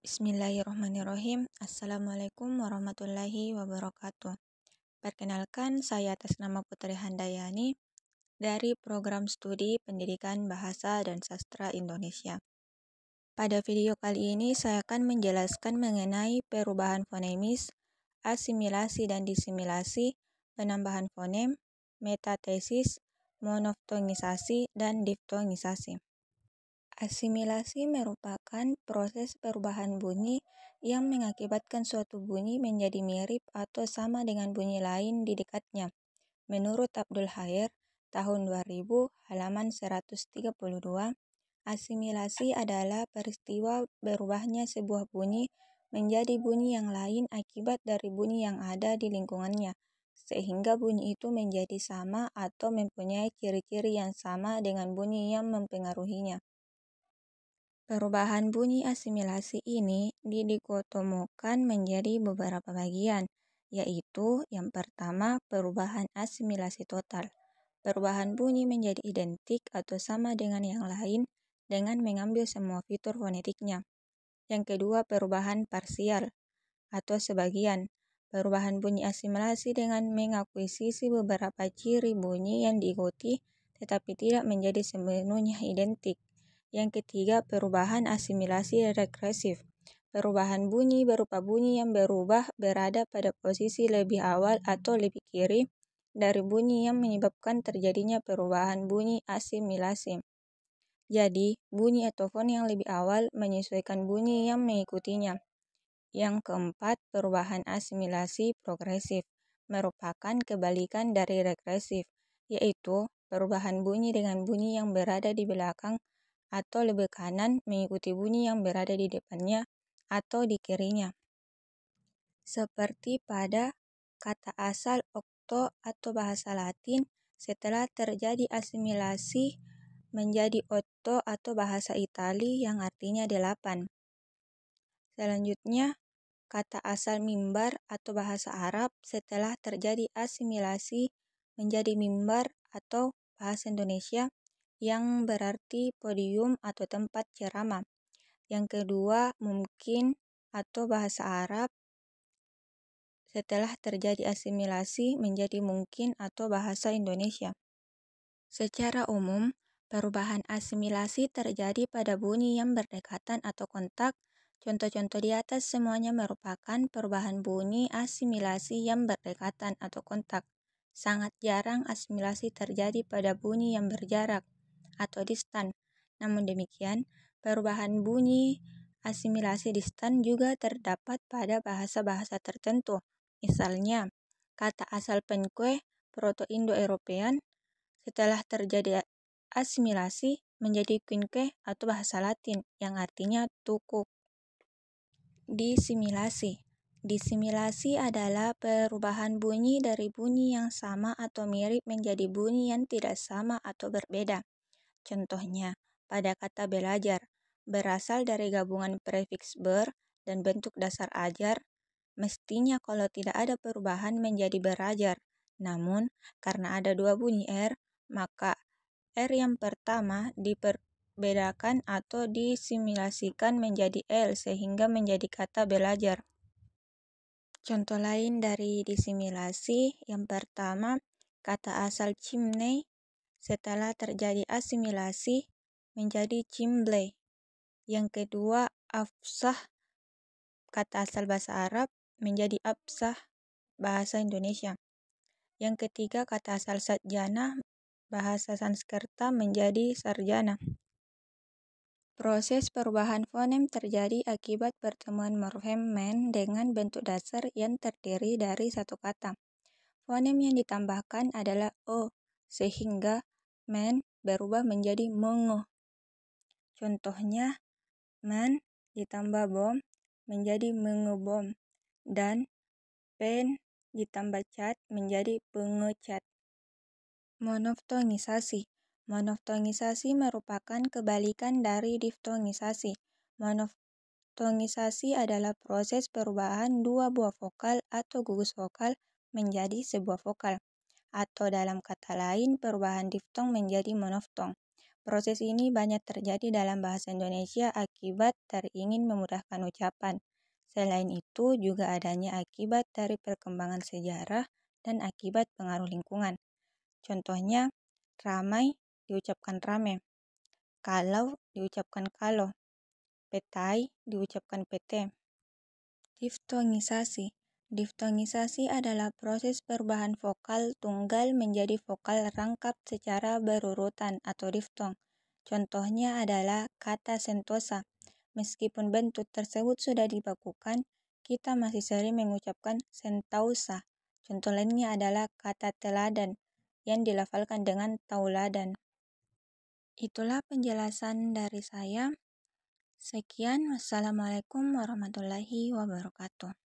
Bismillahirrahmanirrahim. Assalamualaikum warahmatullahi wabarakatuh. Perkenalkan, saya atas nama Putri Handayani dari Program Studi Pendidikan Bahasa dan Sastra Indonesia. Pada video kali ini saya akan menjelaskan mengenai perubahan fonemis, asimilasi dan disimilasi, penambahan fonem, metatesis, monoftongisasi, dan diftongisasi. Asimilasi merupakan proses perubahan bunyi yang mengakibatkan suatu bunyi menjadi mirip atau sama dengan bunyi lain di dekatnya. Menurut Abdul Khair, tahun 2000, halaman 132, asimilasi adalah peristiwa berubahnya sebuah bunyi menjadi bunyi yang lain akibat dari bunyi yang ada di lingkungannya, sehingga bunyi itu menjadi sama atau mempunyai ciri-ciri yang sama dengan bunyi yang mempengaruhinya. Perubahan bunyi asimilasi ini didikotomokan menjadi beberapa bagian, yaitu yang pertama perubahan asimilasi total. Perubahan bunyi menjadi identik atau sama dengan yang lain dengan mengambil semua fitur fonetiknya. Yang kedua perubahan parsial atau sebagian. Perubahan bunyi asimilasi dengan mengakuisisi beberapa ciri bunyi yang diikuti tetapi tidak menjadi sepenuhnya identik. Yang ketiga, perubahan asimilasi regresif. Perubahan bunyi berupa bunyi yang berubah berada pada posisi lebih awal atau lebih kiri dari bunyi yang menyebabkan terjadinya perubahan bunyi asimilasi. Jadi, bunyi atau fon yang lebih awal menyesuaikan bunyi yang mengikutinya. Yang keempat, perubahan asimilasi progresif merupakan kebalikan dari regresif, yaitu perubahan bunyi dengan bunyi yang berada di belakang atau lebih kanan mengikuti bunyi yang berada di depannya atau di kirinya. Seperti pada kata asal okto atau bahasa Latin, setelah terjadi asimilasi menjadi otto atau bahasa Itali yang artinya 8. Selanjutnya, kata asal mimbar atau bahasa Arab setelah terjadi asimilasi menjadi mimbar atau bahasa Indonesia yang berarti podium atau tempat ceramah. Yang kedua, mungkin atau bahasa Arab setelah terjadi asimilasi menjadi mungkin atau bahasa Indonesia. Secara umum, perubahan asimilasi terjadi pada bunyi yang berdekatan atau kontak. Contoh-contoh di atas semuanya merupakan perubahan bunyi asimilasi yang berdekatan atau kontak. Sangat jarang asimilasi terjadi pada bunyi yang berjarak atau distan. Namun demikian, perubahan bunyi asimilasi distan juga terdapat pada bahasa-bahasa tertentu. Misalnya, kata asal penkue Proto-Indo-European setelah terjadi asimilasi menjadi quinque atau bahasa Latin yang artinya tukuk. Disimilasi. Disimilasi adalah perubahan bunyi dari bunyi yang sama atau mirip menjadi bunyi yang tidak sama atau berbeda. Contohnya, pada kata belajar, berasal dari gabungan prefiks ber dan bentuk dasar ajar, mestinya kalau tidak ada perubahan menjadi berajar. Namun, karena ada dua bunyi R, maka R yang pertama diperbedakan atau disimilasikan menjadi L sehingga menjadi kata belajar. Contoh lain dari disimilasi, yang pertama, kata asal chimney setelah terjadi asimilasi menjadi cimble. Yang kedua, afsah, kata asal bahasa Arab menjadi absah bahasa Indonesia. Yang ketiga, kata asal sarjana bahasa Sanskerta menjadi sarjana. Proses perubahan fonem terjadi akibat pertemuan morfem men dengan bentuk dasar yang terdiri dari satu kata. Fonem yang ditambahkan adalah o, sehingga men berubah menjadi mengo. Contohnya, men ditambah bom menjadi mengebom, dan pen ditambah cat menjadi pengecat. Monoftongisasi. Monoftongisasi merupakan kebalikan dari diftongisasi. Monoftongisasi adalah proses perubahan dua buah vokal atau gugus vokal menjadi sebuah vokal. Atau dalam kata lain, perubahan diftong menjadi monoftong. Proses ini banyak terjadi dalam bahasa Indonesia akibat ingin memudahkan ucapan. Selain itu, juga adanya akibat dari perkembangan sejarah dan akibat pengaruh lingkungan. Contohnya, ramai diucapkan rame, kalau diucapkan kalau, petai diucapkan pete. Diftongisasi. Diftongisasi adalah proses perubahan vokal tunggal menjadi vokal rangkap secara berurutan atau diftong. Contohnya adalah kata sentosa. Meskipun bentuk tersebut sudah dibakukan, kita masih sering mengucapkan sentausa. Contoh lainnya adalah kata teladan yang dilafalkan dengan tauladan. Itulah penjelasan dari saya. Sekian, wassalamualaikum warahmatullahi wabarakatuh.